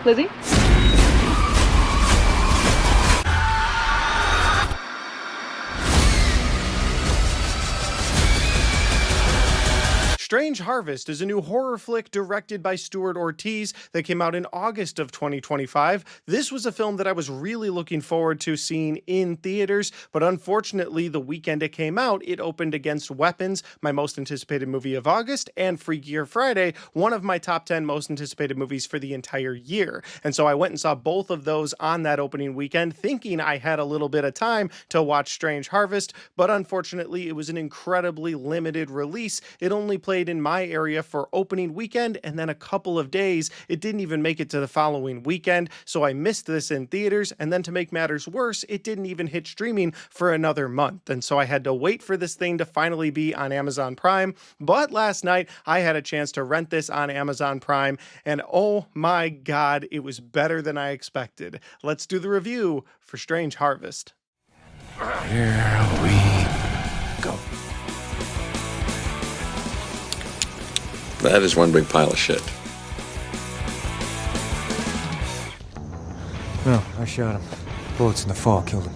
Lizzie? Strange Harvest is a new horror flick directed by Stuart Ortiz that came out in August of 2025. This was a film that I was really looking forward to seeing in theaters, but unfortunately, the weekend it came out, it opened against Weapons, my most anticipated movie of August, and Freakier Friday, one of my top 10 most anticipated movies for the entire year. And so I went and saw both of those on that opening weekend, thinking I had a little bit of time to watch Strange Harvest, but unfortunately, it was an incredibly limited release. It only played in my area for opening weekend and then a couple of days. It didn't even make it to the following weekend, so I missed this in theaters, and then to make matters worse, it didn't even hit streaming for another month, and so I had to wait for this thing to finally be on Amazon Prime. But last night, I had a chance to rent this on Amazon Prime, and oh my god, it was better than I expected. Let's do the review for Strange Harvest. Here we go. That is one big pile of shit. No, I shot him. Bullets in the fall killed him.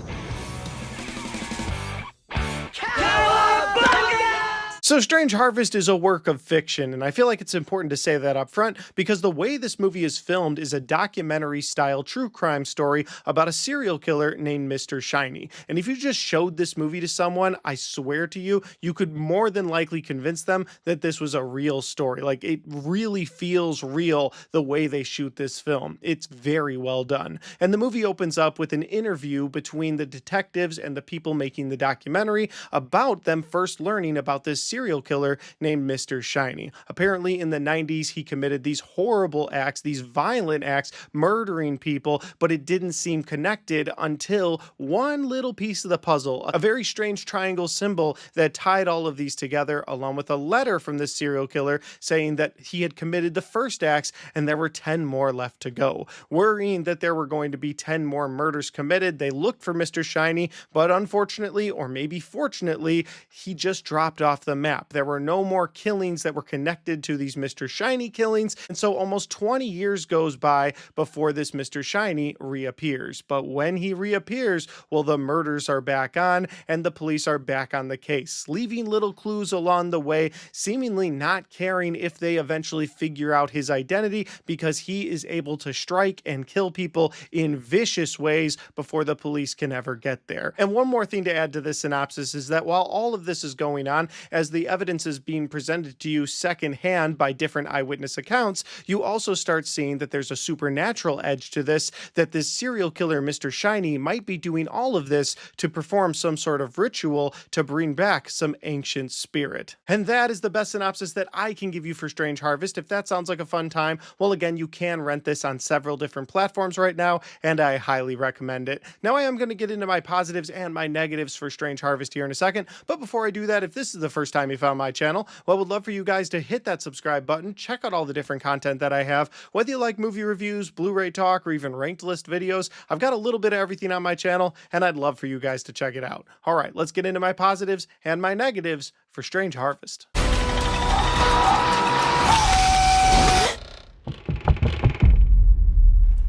So Strange Harvest is a work of fiction, and I feel like it's important to say that up front because the way this movie is filmed is a documentary-style true crime story about a serial killer named Mr. Shiny. And if you just showed this movie to someone, I swear to you, you could more than likely convince them that this was a real story. Like, it really feels real the way they shoot this film. It's very well done. And the movie opens up with an interview between the detectives and the people making the documentary about them first learning about this serial killer named Mr. Shiny. Apparently in the 90s, he committed these horrible acts, these violent acts, murdering people, but it didn't seem connected until one little piece of the puzzle, a very strange triangle symbol that tied all of these together, along with a letter from this serial killer saying that he had committed the first acts and there were 10 more left to go. Worrying that there were going to be 10 more murders committed, they looked for Mr. Shiny, but unfortunately, or maybe fortunately, he just dropped off the map. There were no more killings that were connected to these Mr. Shiny killings, and so almost 20 years goes by before this Mr. Shiny reappears. But when he reappears, well, the murders are back on, and the police are back on the case, leaving little clues along the way, seemingly not caring if they eventually figure out his identity, because he is able to strike and kill people in vicious ways before the police can ever get there. And one more thing to add to this synopsis is that while all of this is going on, as the evidence is being presented to you secondhand by different eyewitness accounts, you also start seeing that there's a supernatural edge to this, that this serial killer, Mr. Shiny, might be doing all of this to perform some sort of ritual to bring back some ancient spirit. And that is the best synopsis that I can give you for Strange Harvest. If that sounds like a fun time, well, again, you can rent this on several different platforms right now, and I highly recommend it. Now, I am going to get into my positives and my negatives for Strange Harvest here in a second, but before I do that, if this is the first time you found my channel, well, I would love for you guys to hit that subscribe button, check out all the different content that I have, whether you like movie reviews, Blu-ray talk, or even ranked list videos. I've got a little bit of everything on my channel, and I'd love for you guys to check it out. All right, let's get into my positives and my negatives for Strange Harvest.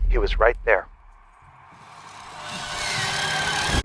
He was right there.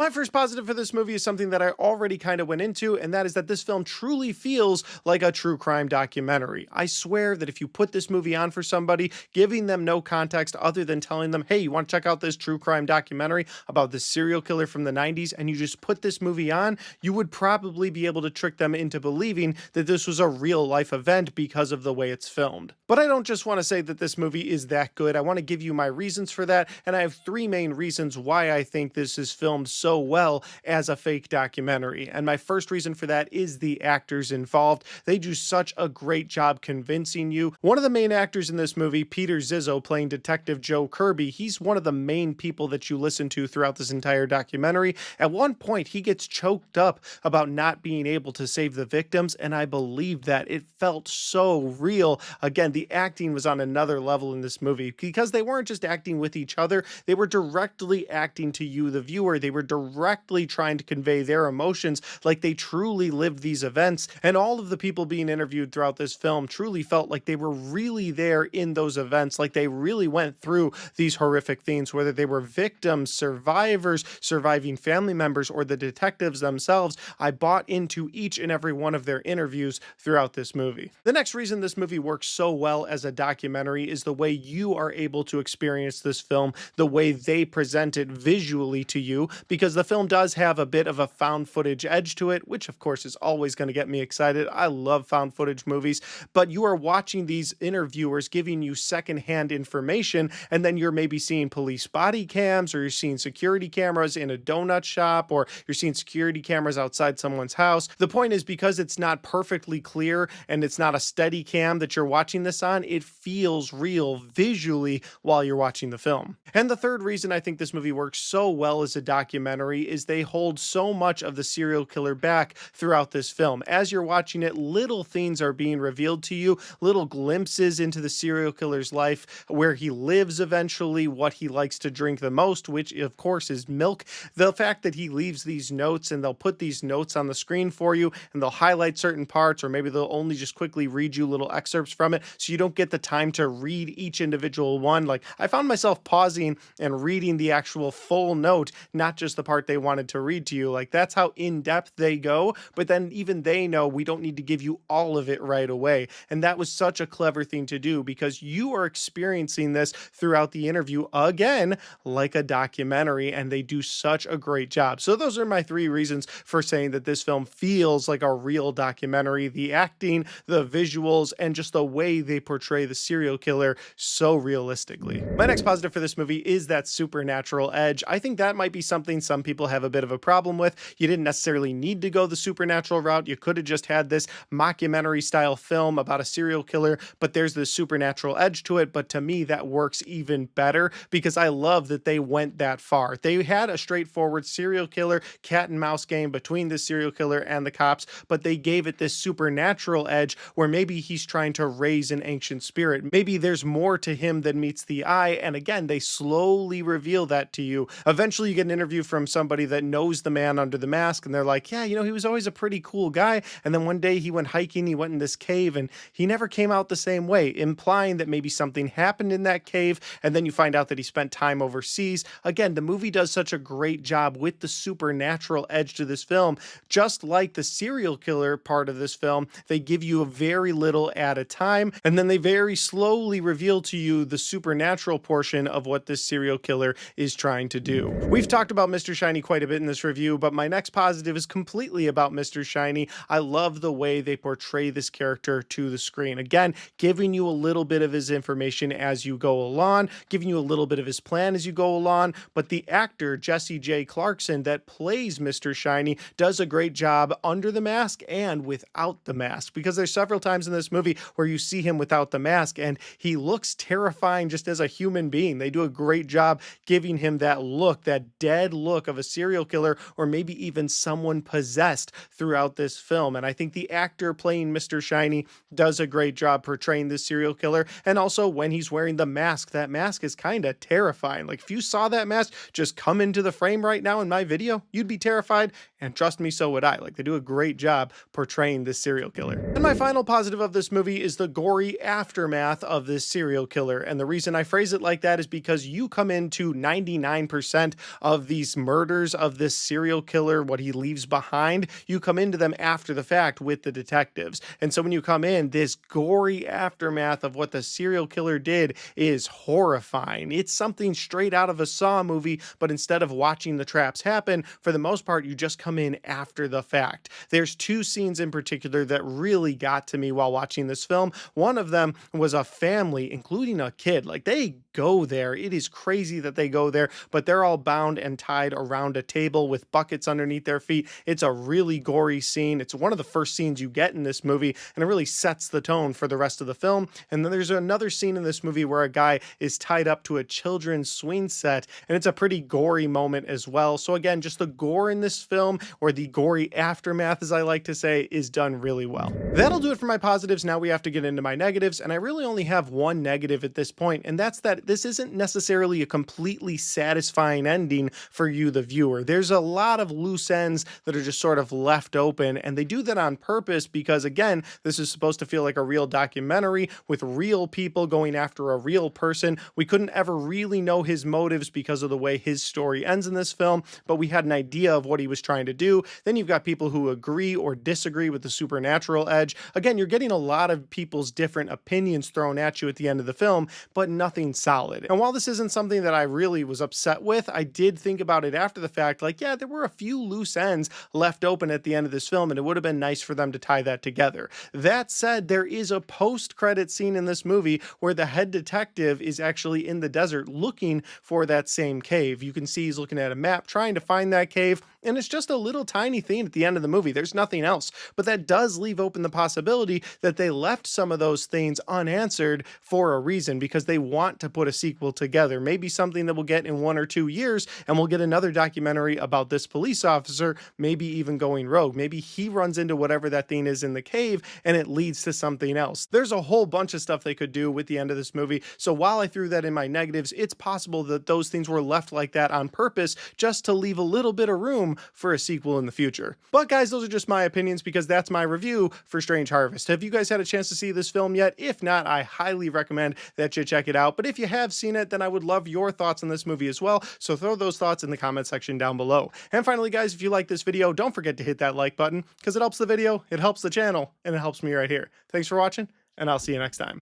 My first positive for this movie is something that I already kind of went into, and that is that this film truly feels like a true crime documentary. I swear that if you put this movie on for somebody, giving them no context other than telling them, hey, you want to check out this true crime documentary about this serial killer from the 90s, and you just put this movie on, you would probably be able to trick them into believing that this was a real life event because of the way it's filmed. But I don't just want to say that this movie is that good. I want to give you my reasons for that, and I have three main reasons why I think this is filmed so well as a fake documentary. And my first reason for that is the actors involved. They do such a great job convincing you. One of the main actors in this movie, Peter Zizzo, playing Detective Joe Kirby, he's one of the main people that you listen to throughout this entire documentary. At one point, he gets choked up about not being able to save the victims, and I believe that. It felt so real. Again, the acting was on another level in this movie because they weren't just acting with each other, they were directly acting to you, the viewer. They were directly trying to convey their emotions like they truly lived these events. And all of the people being interviewed throughout this film truly felt like they were really there in those events, like they really went through these horrific things, whether they were victims, survivors, surviving family members, or the detectives themselves. I bought into each and every one of their interviews throughout this movie. The next reason this movie works so well as a documentary is the way you are able to experience this film, the way they present it visually to you, because the film does have a bit of a found footage edge to it, which of course is always going to get me excited. I love found footage movies, but you are watching these interviewers giving you secondhand information, and then you're maybe seeing police body cams, or you're seeing security cameras in a donut shop, or you're seeing security cameras outside someone's house. The point is, because it's not perfectly clear and it's not a steady cam that you're watching this on, it feels real visually while you're watching the film. And the third reason I think this movie works so well as a documentary is they hold so much of the serial killer back throughout this film. As you're watching it, little things are being revealed to you, little glimpses into the serial killer's life, where he lives eventually, what he likes to drink the most, which of course is milk. The fact that he leaves these notes, and they'll put these notes on the screen for you, and they'll highlight certain parts, or maybe they'll only just quickly read you little excerpts from it, so you don't get the time to read each individual one. Like, I found myself pausing and reading the actual full note, not just the part they wanted to read to you. Like, that's how in-depth they go, but then even they know we don't need to give you all of it right away. And that was such a clever thing to do, because you are experiencing this throughout the interview again like a documentary, and they do such a great job. So those are my three reasons for saying that this film feels like a real documentary: the acting, the visuals, and just the way they portray the serial killer so realistically. My next positive for this movie is that supernatural edge. I think that might be something some people have a bit of a problem with. You didn't necessarily need to go the supernatural route. You could have just had this mockumentary style film about a serial killer, but there's this supernatural edge to it. But to me, that works even better, because I love that they went that far. They had a straightforward serial killer cat and mouse game between the serial killer and the cops, but they gave it this supernatural edge where maybe he's trying to raise an ancient spirit. Maybe there's more to him than meets the eye. And again, they slowly reveal that to you. Eventually you get an interview from somebody that knows the man under the mask, and they're like, yeah, he was always a pretty cool guy. And then one day he went hiking, he went in this cave, and he never came out the same way, implying that maybe something happened in that cave. And then you find out that he spent time overseas. Again, the movie does such a great job with the supernatural edge to this film. Just like the serial killer part of this film, they give you a very little at a time, and then they very slowly reveal to you the supernatural portion of what this serial killer is trying to do. We've talked about Mr. Shiny quite a bit in this review, but my next positive is completely about Mr. Shiny. I love the way they portray this character to the screen. Again, giving you a little bit of his information as you go along, giving you a little bit of his plan as you go along, but the actor, Jesse J. Clarkson, that plays Mr. Shiny, does a great job under the mask and without the mask, because there's several times in this movie where you see him without the mask, and he looks terrifying just as a human being. They do a great job giving him that look, that dead look of a serial killer, or maybe even someone possessed throughout this film. And I think the actor playing Mr. Shiny does a great job portraying this serial killer. And also when he's wearing the mask, that mask is kind of terrifying. Like, if you saw that mask just come into the frame right now in my video, you'd be terrified. And trust me, so would I. Like, they do a great job portraying this serial killer. And my final positive of this movie is the gory aftermath of this serial killer. And the reason I phrase it like that is because you come into 99% of these murders of this serial killer, what he leaves behind, you come into them after the fact with the detectives. And so when you come in, this gory aftermath of what the serial killer did is horrifying. It's something straight out of a Saw movie, but instead of watching the traps happen, for the most part, you just come in after the fact. There's two scenes in particular that really got to me while watching this film. One of them was a family, including a kid. Like, they go there. It is crazy that they go there, but they're all bound and tied around a table with buckets underneath their feet. It's a really gory scene. It's one of the first scenes you get in this movie, and it really sets the tone for the rest of the film. And then there's another scene in this movie where a guy is tied up to a children's swing set, and it's a pretty gory moment as well. So again, just the gore in this film, or the gory aftermath, as I like to say, is done really well. That'll do it for my positives. Now we have to get into my negatives, and I really only have one negative at this point, and that's that this isn't necessarily a completely satisfying ending for you, to the viewer. There's a lot of loose ends that are just sort of left open, and they do that on purpose because, again, this is supposed to feel like a real documentary with real people going after a real person. We couldn't ever really know his motives because of the way his story ends in this film, but we had an idea of what he was trying to do. Then you've got people who agree or disagree with the supernatural edge. Again, you're getting a lot of people's different opinions thrown at you at the end of the film, but nothing solid. And while this isn't something that I really was upset with, I did think about it after the fact, like, yeah, there were a few loose ends left open at the end of this film, and it would have been nice for them to tie that together. That said, there is a post-credit scene in this movie where the head detective is actually in the desert looking for that same cave. You can see he's looking at a map trying to find that cave, and it's just a little tiny thing at the end of the movie. There's nothing else, but that does leave open the possibility that they left some of those things unanswered for a reason, because they want to put a sequel together. Maybe something that we'll get in 1 or 2 years, and we'll get another documentary about this police officer, maybe even going rogue. Maybe he runs into whatever that thing is in the cave, and it leads to something else. There's a whole bunch of stuff they could do with the end of this movie, so while I threw that in my negatives, it's possible that those things were left like that on purpose, just to leave a little bit of room for a sequel in the future. But guys, those are just my opinions because that's my review for Strange Harvest. Have you guys had a chance to see this film yet? If not, I highly recommend that you check it out. But if you have seen it, then I would love your thoughts on this movie as well. So throw those thoughts in the comment section down below. And finally, guys, if you like this video, don't forget to hit that like button because it helps the video, it helps the channel, and it helps me right here. Thanks for watching, and I'll see you next time.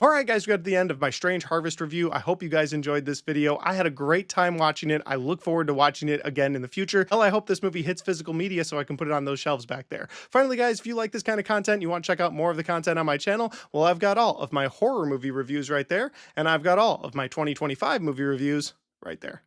Alright guys, we got to the end of my Strange Harvest review. I hope you guys enjoyed this video. I had a great time watching it. I look forward to watching it again in the future. Hell, I hope this movie hits physical media so I can put it on those shelves back there. Finally guys, if you like this kind of content, you want to check out more of the content on my channel, well, I've got all of my horror movie reviews right there, and I've got all of my 2025 movie reviews right there.